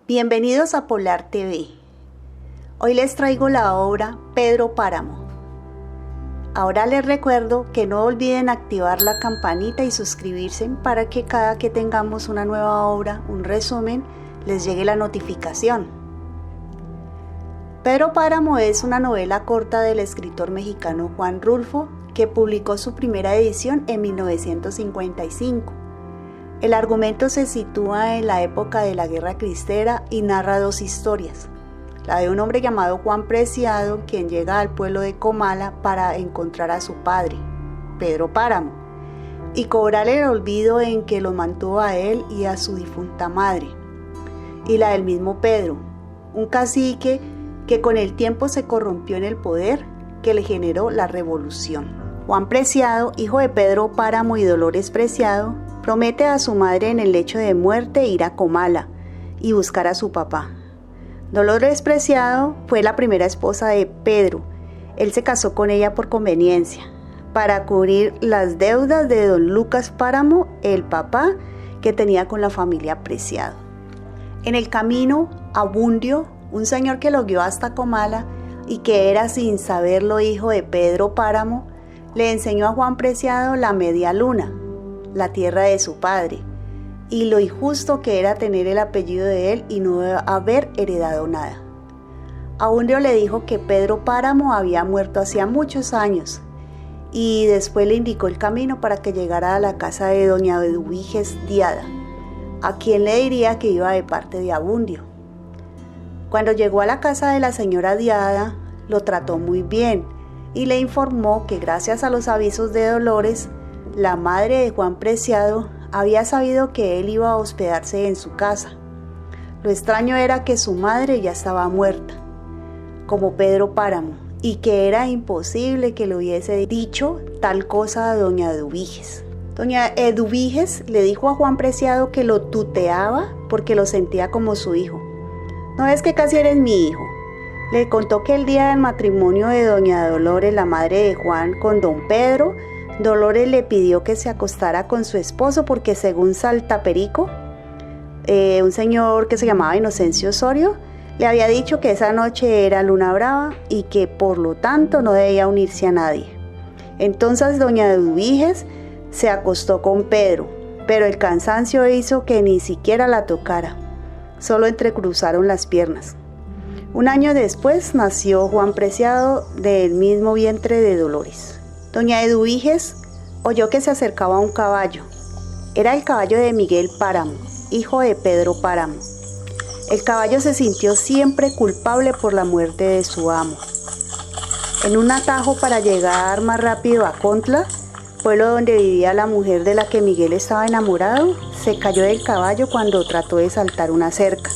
Bienvenidos a Polar TV. Hoy les traigo la obra Pedro Páramo. Ahora les recuerdo que no olviden activar la campanita y suscribirse para que cada que tengamos una nueva obra, un resumen, les llegue la notificación. Pedro Páramo es una novela corta del escritor mexicano Juan Rulfo, que publicó su primera edición en 1955. El argumento se sitúa en la época de la Guerra Cristera y narra dos historias. La de un hombre llamado Juan Preciado, quien llega al pueblo de Comala para encontrar a su padre, Pedro Páramo, y cobrar el olvido en que lo mantuvo a él y a su difunta madre. Y la del mismo Pedro, un cacique que con el tiempo se corrompió en el poder que le generó la revolución. Juan Preciado, hijo de Pedro Páramo y Dolores Preciado, promete a su madre en el lecho de muerte ir a Comala y buscar a su papá. Dolores Preciado fue la primera esposa de Pedro. Él se casó con ella por conveniencia, para cubrir las deudas de don Lucas Páramo, el papá que tenía con la familia Preciado. En el camino, Abundio, un señor que lo guió hasta Comala y que era sin saberlo hijo de Pedro Páramo, le enseñó a Juan Preciado la media luna, la tierra de su padre, y lo injusto que era tener el apellido de él y no haber heredado nada. Abundio le dijo que Pedro Páramo había muerto hacía muchos años, y después le indicó el camino para que llegara a la casa de doña Eduviges Diada, a quien le diría que iba de parte de Abundio. Cuando llegó a la casa de la señora Diada, lo trató muy bien y le informó que gracias a los avisos de Dolores, la madre de Juan Preciado había sabido que él iba a hospedarse en su casa. Lo extraño era que su madre ya estaba muerta, como Pedro Páramo, y que era imposible que le hubiese dicho tal cosa a doña Eduviges. Doña Eduviges le dijo a Juan Preciado que lo tuteaba porque lo sentía como su hijo. «No es que casi eres mi hijo». Le contó que el día del matrimonio de doña Dolores, la madre de Juan, con don Pedro, Dolores le pidió que se acostara con su esposo porque según Saltaperico, un señor que se llamaba Inocencio Osorio, le había dicho que esa noche era luna brava y que por lo tanto no debía unirse a nadie. Entonces doña Eduviges se acostó con Pedro, pero el cansancio hizo que ni siquiera la tocara, solo entrecruzaron las piernas. Un año después nació Juan Preciado del mismo vientre de Dolores. Doña Eduviges oyó que se acercaba un caballo. Era el caballo de Miguel Páramo, hijo de Pedro Páramo. El caballo se sintió siempre culpable por la muerte de su amo. En un atajo para llegar más rápido a Contla, pueblo donde vivía la mujer de la que Miguel estaba enamorado, se cayó del caballo cuando trató de saltar una cerca.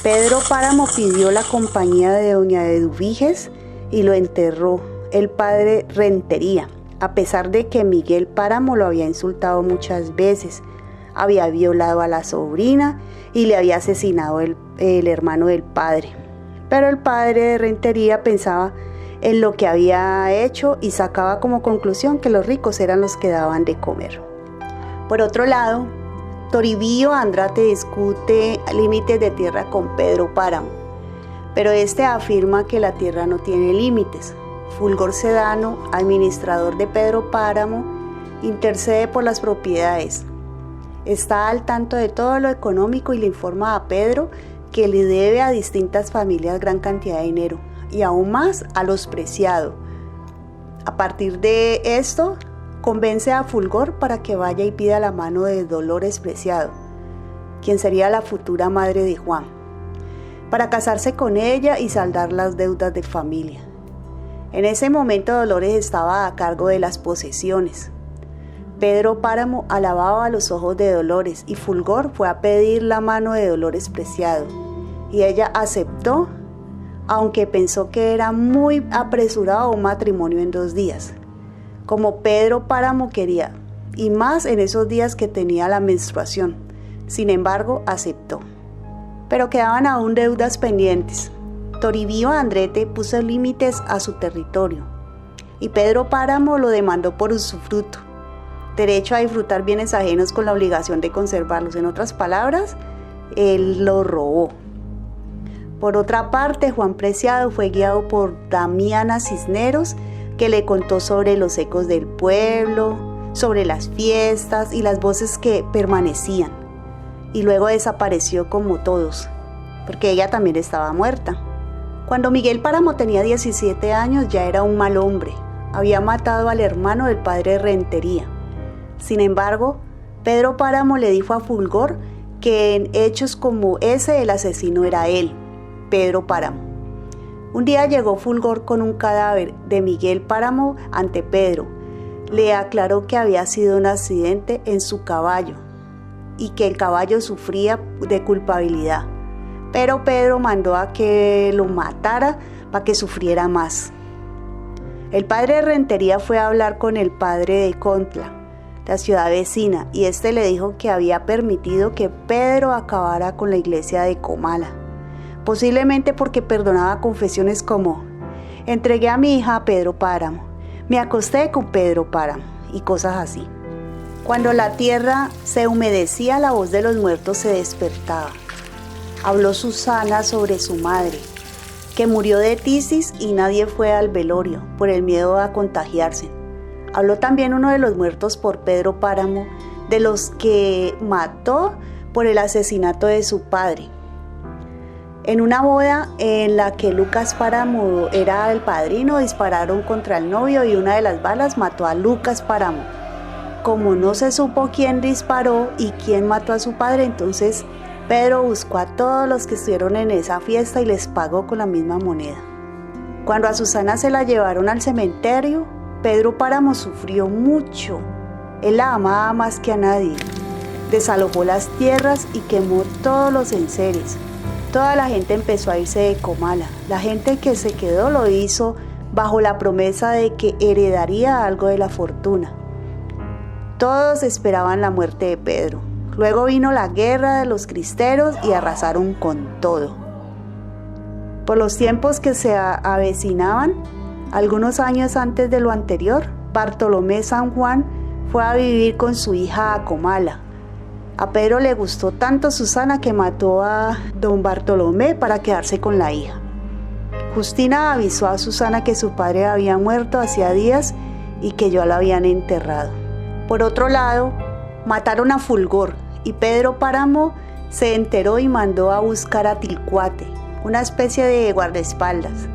Pedro Páramo pidió la compañía de doña Eduviges y lo enterró el padre Rentería, a pesar de que Miguel Páramo lo había insultado muchas veces, había violado a la sobrina y le había asesinado el hermano del padre. Pero el padre de Rentería pensaba en lo que había hecho y sacaba como conclusión que los ricos eran los que daban de comer. Por otro lado, Toribio Andrade discute límites de tierra con Pedro Páramo, pero este afirma que la tierra no tiene límites. Fulgor Sedano, administrador de Pedro Páramo, intercede por las propiedades. Está al tanto de todo lo económico y le informa a Pedro que le debe a distintas familias gran cantidad de dinero y aún más a los Preciado. A partir de esto, convence a Fulgor para que vaya y pida la mano de Dolores Preciado, quien sería la futura madre de Juan, para casarse con ella y saldar las deudas de familia. En ese momento Dolores estaba a cargo de las posesiones. Pedro Páramo alababa a los ojos de Dolores y Fulgor fue a pedir la mano de Dolores Preciado y ella aceptó, aunque pensó que era muy apresurado un matrimonio en 2 días, como Pedro Páramo quería, y más en esos días que tenía la menstruación. Sin embargo, aceptó. Pero quedaban aún deudas pendientes. Toribio Andrete puso límites a su territorio y Pedro Páramo lo demandó por usufructo, derecho a disfrutar bienes ajenos con la obligación de conservarlos. En otras palabras, él lo robó. Por otra parte, Juan Preciado fue guiado por Damiana Cisneros, que le contó sobre los ecos del pueblo, sobre las fiestas y las voces que permanecían. Y luego desapareció como todos, porque ella también estaba muerta. Cuando Miguel Páramo tenía 17 años ya era un mal hombre. Había matado al hermano del padre Rentería. Sin embargo, Pedro Páramo le dijo a Fulgor que en hechos como ese el asesino era él, Pedro Páramo. Un día llegó Fulgor con un cadáver de Miguel Páramo ante Pedro. Le aclaró que había sido un accidente en su caballo y que el caballo sufría de culpabilidad. Pero Pedro mandó a que lo matara para que sufriera más. El padre de Rentería fue a hablar con el padre de Contla, la ciudad vecina, y este le dijo que había permitido que Pedro acabara con la iglesia de Comala, posiblemente porque perdonaba confesiones como: entregué a mi hija a Pedro Páramo, me acosté con Pedro Páramo, y cosas así. Cuando la tierra se humedecía, la voz de los muertos se despertaba. Habló Susana sobre su madre, que murió de tisis y nadie fue al velorio por el miedo a contagiarse. Habló también uno de los muertos por Pedro Páramo, de los que mató por el asesinato de su padre. En una boda en la que Lucas Páramo era el padrino, dispararon contra el novio y una de las balas mató a Lucas Páramo. Como no se supo quién disparó y quién mató a su padre, entonces Pedro buscó a todos los que estuvieron en esa fiesta y les pagó con la misma moneda. Cuando a Susana se la llevaron al cementerio, Pedro Páramo sufrió mucho. Él la amaba más que a nadie. Desalojó las tierras y quemó todos los enseres. Toda la gente empezó a irse de Comala. La gente que se quedó lo hizo bajo la promesa de que heredaría algo de la fortuna. Todos esperaban la muerte de Pedro. Luego vino la guerra de los cristeros y arrasaron con todo. Por los tiempos que se avecinaban, algunos años antes de lo anterior, Bartolomé San Juan fue a vivir con su hija a Comala. A Pedro le gustó tanto Susana que mató a don Bartolomé para quedarse con la hija. Justina avisó a Susana que su padre había muerto hacía días y que ya lo habían enterrado. Por otro lado, mataron a Fulgor y Pedro Páramo se enteró y mandó a buscar a Tilcuate, una especie de guardaespaldas.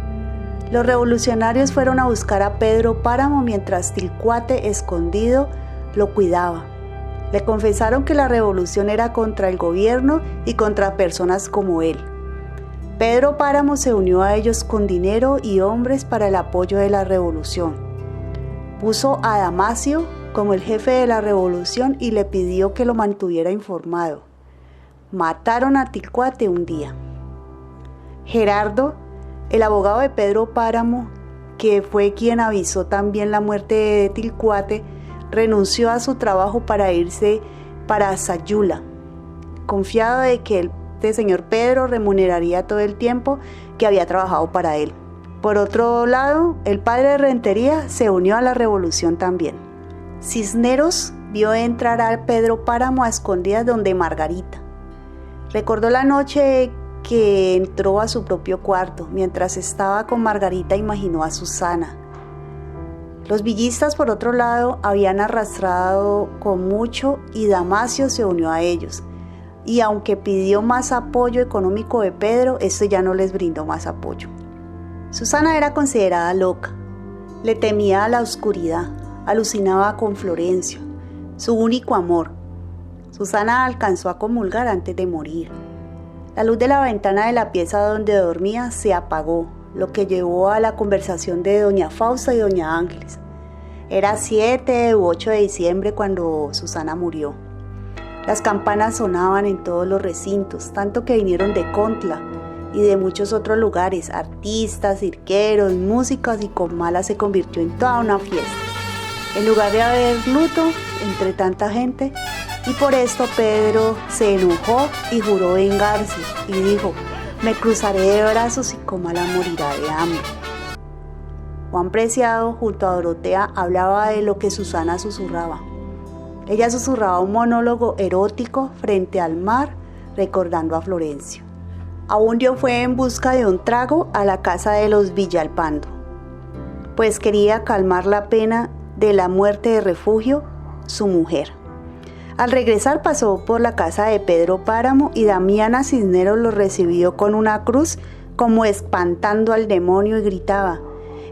Los revolucionarios fueron a buscar a Pedro Páramo mientras Tilcuate, escondido, lo cuidaba. Le confesaron que la revolución era contra el gobierno y contra personas como él. Pedro Páramo se unió a ellos con dinero y hombres para el apoyo de la revolución. Puso a Damasio como el jefe de la revolución y le pidió que lo mantuviera informado. Mataron a Tilcuate un día. Gerardo, el abogado de Pedro Páramo, que fue quien avisó también la muerte de Tilcuate, renunció a su trabajo para irse para Sayula, confiado de que el señor Pedro remuneraría todo el tiempo que había trabajado para él. Por otro lado, el padre de Rentería se unió a la revolución también. Cisneros vio entrar a Pedro Páramo a escondidas donde Margarita. Recordó la noche que entró a su propio cuarto. Mientras estaba con Margarita, imaginó a Susana. Los villistas, por otro lado, habían arrastrado con mucho y Damasio se unió a ellos. Y aunque pidió más apoyo económico de Pedro, este ya no les brindó más apoyo. Susana era considerada loca. Le temía a la oscuridad. Alucinaba con Florencio, su único amor. Susana alcanzó a comulgar antes de morir. La luz de la ventana de la pieza donde dormía se apagó, lo que llevó a la conversación de doña Fausta y doña Ángeles. Era 7 u 8 de diciembre cuando Susana murió. Las campanas sonaban en todos los recintos, tanto que vinieron de Contla y de muchos otros lugares, artistas, cirqueros, músicos, y Comala se convirtió en toda una fiesta. En lugar de haber luto entre tanta gente, y por esto Pedro se enojó y juró vengarse y dijo: me cruzaré de brazos y Comala morirá de hambre. Juan Preciado, junto a Dorotea, hablaba de lo que Susana susurraba. Ella susurraba un monólogo erótico frente al mar recordando a Florencio. Abundio fue en busca de un trago a la casa de los Villalpando, pues quería calmar la pena de la muerte de Refugio, su mujer. Al regresar pasó por la casa de Pedro Páramo y Damiana Cisneros lo recibió con una cruz como espantando al demonio y gritaba: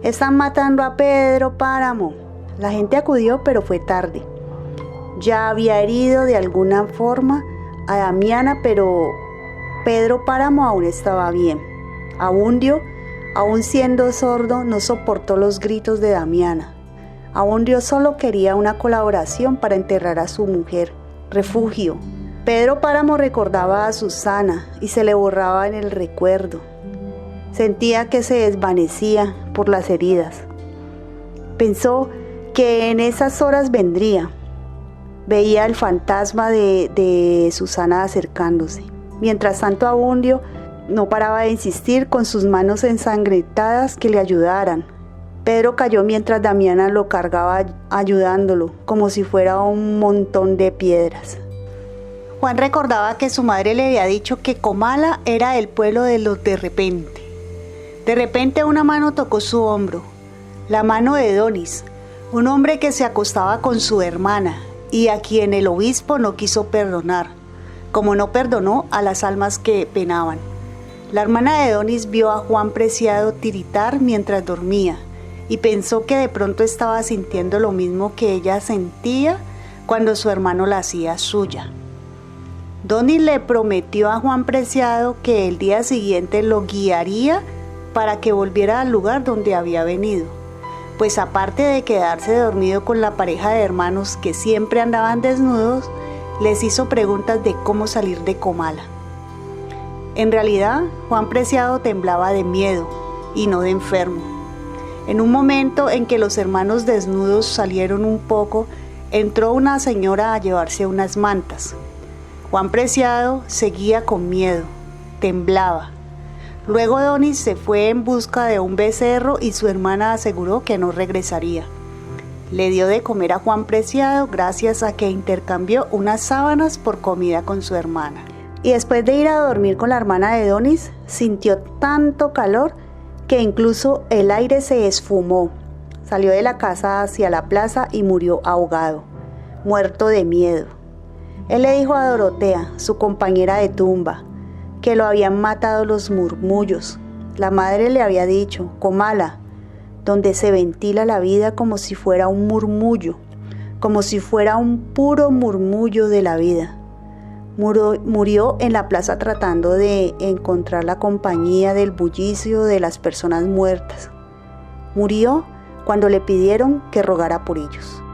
«¡Están matando a Pedro Páramo!». La gente acudió, pero fue tarde. Ya había herido de alguna forma a Damiana, pero Pedro Páramo aún estaba bien. Abundio, aún siendo sordo, no soportó los gritos de Damiana. Abundio solo quería una colaboración para enterrar a su mujer, Refugio. Pedro Páramo recordaba a Susana y se le borraba en el recuerdo. Sentía que se desvanecía por las heridas. Pensó que en esas horas vendría. Veía el fantasma de Susana acercándose. Mientras tanto, Abundio no paraba de insistir con sus manos ensangrentadas que le ayudaran. Pedro cayó mientras Damiana lo cargaba ayudándolo, como si fuera un montón de piedras. Juan recordaba que su madre le había dicho que Comala era el pueblo de los de repente. De repente una mano tocó su hombro, la mano de Donis, un hombre que se acostaba con su hermana y a quien el obispo no quiso perdonar, como no perdonó a las almas que penaban. La hermana de Donis vio a Juan Preciado tiritar mientras dormía y pensó que de pronto estaba sintiendo lo mismo que ella sentía cuando su hermano la hacía suya. Donis le prometió a Juan Preciado que el día siguiente lo guiaría para que volviera al lugar donde había venido, pues aparte de quedarse dormido con la pareja de hermanos que siempre andaban desnudos, les hizo preguntas de cómo salir de Comala. En realidad, Juan Preciado temblaba de miedo y no de enfermo. En un momento en que los hermanos desnudos salieron un poco, entró una señora a llevarse unas mantas. Juan Preciado seguía con miedo, temblaba. Luego Donis se fue en busca de un becerro y su hermana aseguró que no regresaría. Le dio de comer a Juan Preciado gracias a que intercambió unas sábanas por comida con su hermana. Y después de ir a dormir con la hermana de Donis, sintió tanto calor que incluso el aire se esfumó. Salió de la casa hacia la plaza y murió ahogado, muerto de miedo. Él le dijo a Dorotea, su compañera de tumba, que lo habían matado los murmullos. La madre le había dicho: Comala, donde se ventila la vida como si fuera un murmullo, como si fuera un puro murmullo de la vida. Murió en la plaza tratando de encontrar la compañía del bullicio de las personas muertas. Murió cuando le pidieron que rogara por ellos.